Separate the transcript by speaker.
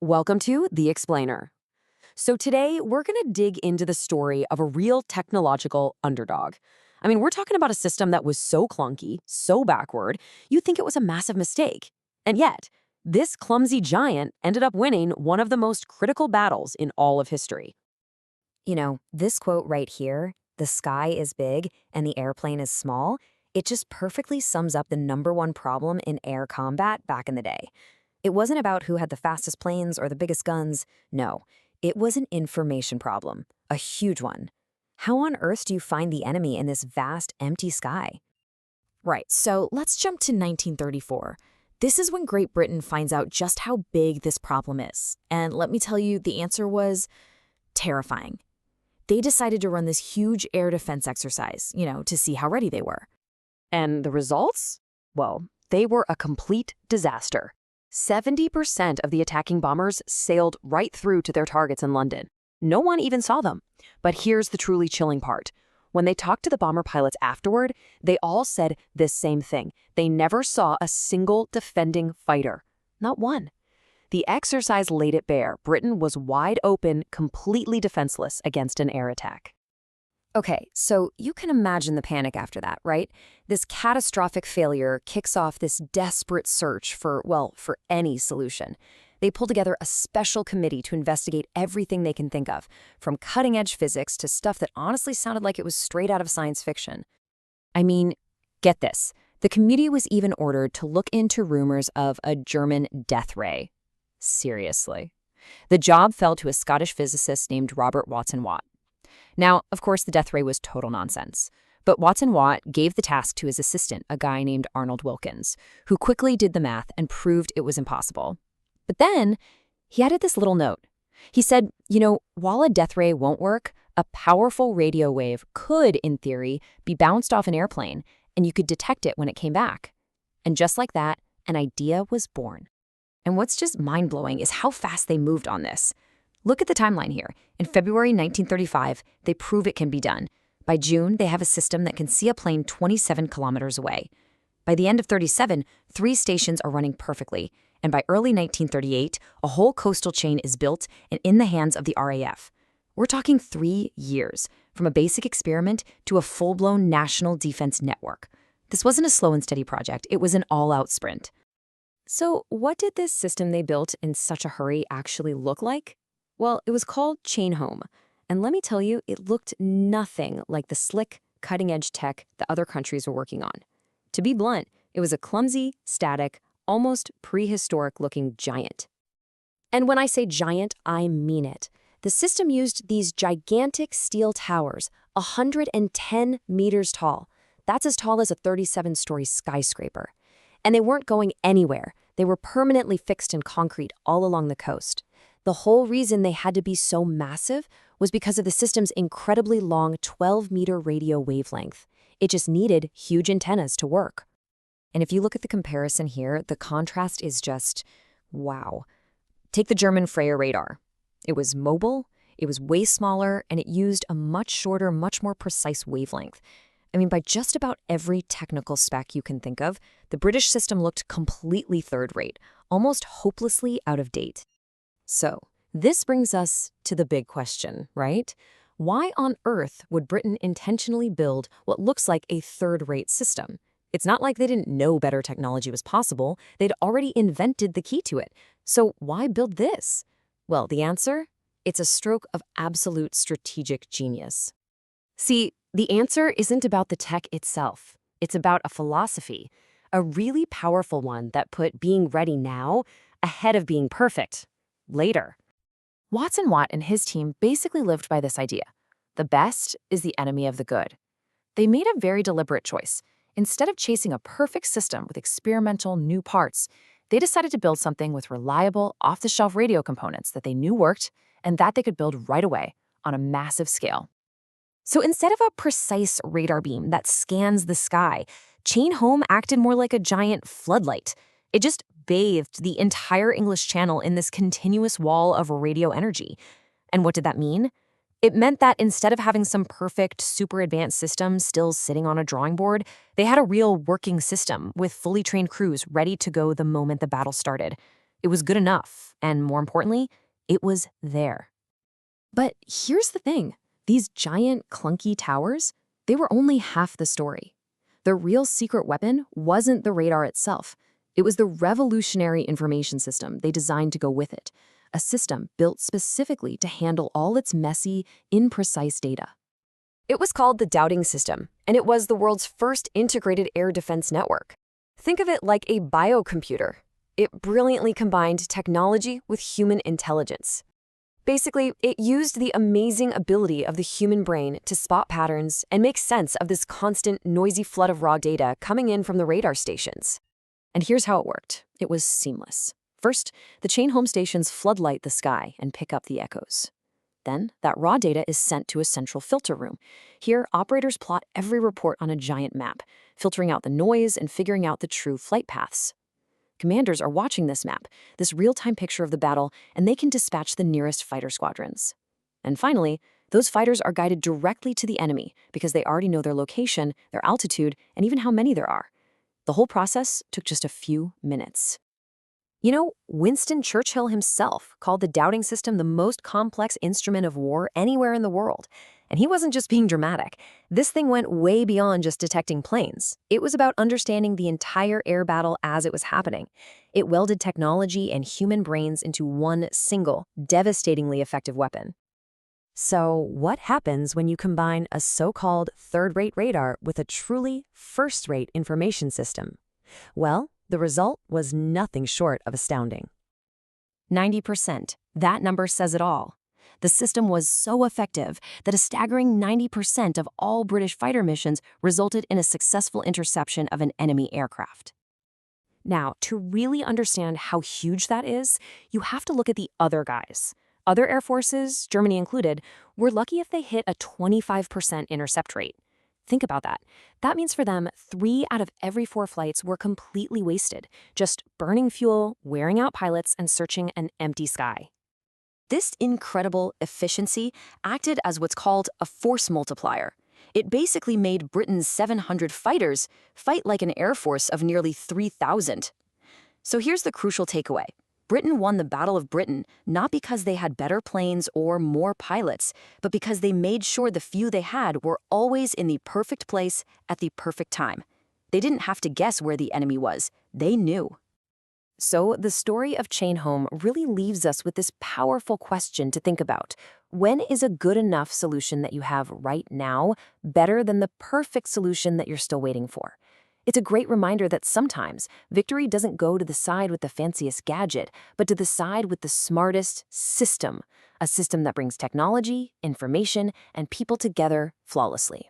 Speaker 1: Welcome to The Explainer. So today, we're going to dig into the story of a real technological underdog. We're talking about a system that was so clunky, so backward, you'd think it was a massive mistake. And yet, this clumsy giant ended up winning one of the most critical battles in all of history.
Speaker 2: This quote right here, the sky is big and the airplane is small, it just perfectly sums up the #1 problem in air combat back in the day. It wasn't about who had the fastest planes or the biggest guns. No, it was an information problem, a huge one. How on earth do you find the enemy in this vast, empty sky?
Speaker 3: Right, so let's jump to 1934. This is when Great Britain finds out just how big this problem is. And let me tell you, the answer was terrifying. They decided to run this huge air defense exercise, to see how ready they were.
Speaker 1: And the results? Well, they were a complete disaster. 70% of the attacking bombers sailed right through to their targets in London. No one even saw them. But here's the truly chilling part. When they talked to the bomber pilots afterward, they all said this same thing. They never saw a single defending fighter. Not one. The exercise laid it bare. Britain was wide open, completely defenseless against an air attack.
Speaker 2: Okay, so you can imagine the panic after that, right? This catastrophic failure kicks off this desperate search for any solution. They pull together a special committee to investigate everything they can think of, from cutting-edge physics to stuff that honestly sounded like it was straight out of science fiction. Get this. The committee was even ordered to look into rumors of a German death ray. Seriously. The job fell to a Scottish physicist named Robert Watson-Watt. Now, of course, the death ray was total nonsense. But Watson-Watt gave the task to his assistant, a guy named Arnold Wilkins, who quickly did the math and proved it was impossible. But then, he added this little note. He said, while a death ray won't work, a powerful radio wave could, in theory, be bounced off an airplane, and you could detect it when it came back. And just like that, an idea was born. And what's just mind-blowing is how fast they moved on this. Look at the timeline here. In February 1935, they prove it can be done. By June, they have a system that can see a plane 27 kilometers away. By the end of 37, 3 stations are running perfectly. And by early 1938, a whole coastal chain is built and in the hands of the RAF. We're talking 3 years, from a basic experiment to a full-blown national defense network. This wasn't a slow and steady project. It was an all-out sprint. So what did this system they built in such a hurry actually look like? Well, it was called Chain Home, and let me tell you, it looked nothing like the slick, cutting-edge tech that other countries were working on. To be blunt, it was a clumsy, static, almost prehistoric-looking giant. And when I say giant, I mean it. The system used these gigantic steel towers, 110 meters tall. That's as tall as a 37-story skyscraper. And they weren't going anywhere. They were permanently fixed in concrete all along the coast. The whole reason they had to be so massive was because of the system's incredibly long 12-meter radio wavelength. It just needed huge antennas to work. And if you look at the comparison here, the contrast is just, wow. Take the German Freya radar. It was mobile, it was way smaller, and it used a much shorter, much more precise wavelength. By just about every technical spec you can think of, the British system looked completely third-rate, almost hopelessly out of date. So, this brings us to the big question, right? Why on earth would Britain intentionally build what looks like a third-rate system? It's not like they didn't know better technology was possible. They'd already invented the key to it. So why build this? Well, the answer? It's a stroke of absolute strategic genius. See, the answer isn't about the tech itself. It's about a philosophy, a really powerful one that put being ready now ahead of being perfect later.
Speaker 3: Watson-Watt and his team basically lived by this idea. The best is the enemy of the good. They made a very deliberate choice. Instead of chasing a perfect system with experimental new parts, they decided to build something with reliable, off-the-shelf radio components that they knew worked and that they could build right away on a massive scale. So instead of a precise radar beam that scans the sky, Chain Home acted more like a giant floodlight. It just bathed the entire English Channel in this continuous wall of radio energy. And what did that mean? It meant that instead of having some perfect, super advanced system still sitting on a drawing board, they had a real working system with fully trained crews ready to go the moment the battle started.
Speaker 1: It was good enough, and more importantly, it was there.
Speaker 2: But here's the thing. These giant, clunky towers, they were only half the story. The real secret weapon wasn't the radar itself. It was the revolutionary information system they designed to go with it, a system built specifically to handle all its messy, imprecise data.
Speaker 1: It was called the Dowding system, and it was the world's first integrated air defense network. Think of it like a biocomputer. It brilliantly combined technology with human intelligence. Basically, it used the amazing ability of the human brain to spot patterns and make sense of this constant, noisy flood of raw data coming in from the radar stations.
Speaker 2: And here's how it worked. It was seamless. First, the chain home stations floodlight the sky and pick up the echoes. Then, that raw data is sent to a central filter room. Here, operators plot every report on a giant map, filtering out the noise and figuring out the true flight paths. Commanders are watching this map, this real-time picture of the battle, and they can dispatch the nearest fighter squadrons. And finally, those fighters are guided directly to the enemy because they already know their location, their altitude, and even how many there are. The whole process took just a few minutes.
Speaker 1: You know, Winston Churchill himself called the Dowding system the most complex instrument of war anywhere in the world. And he wasn't just being dramatic. This thing went way beyond just detecting planes. It was about understanding the entire air battle as it was happening. It welded technology and human brains into one single, devastatingly effective weapon. So, what happens when you combine a so-called third-rate radar with a truly first-rate information system? Well, the result was nothing short of astounding. 90%. That number says it all. The system was so effective that a staggering 90% of all British fighter missions resulted in a successful interception of an enemy aircraft. Now, to really understand how huge that is, you have to look at the other guys. Other air forces, Germany included, were lucky if they hit a 25% intercept rate. Think about that. That means for them, 3 out of every 4 flights were completely wasted, just burning fuel, wearing out pilots, and searching an empty sky. This incredible efficiency acted as what's called a force multiplier. It basically made Britain's 700 fighters fight like an air force of nearly 3,000. So here's the crucial takeaway. Britain won the Battle of Britain not because they had better planes or more pilots, but because they made sure the few they had were always in the perfect place at the perfect time. They didn't have to guess where the enemy was. They knew. So the story of Chain Home really leaves us with this powerful question to think about. When is a good enough solution that you have right now better than the perfect solution that you're still waiting for? It's a great reminder that sometimes victory doesn't go to the side with the fanciest gadget, but to the side with the smartest system, a system that brings technology, information, and people together flawlessly.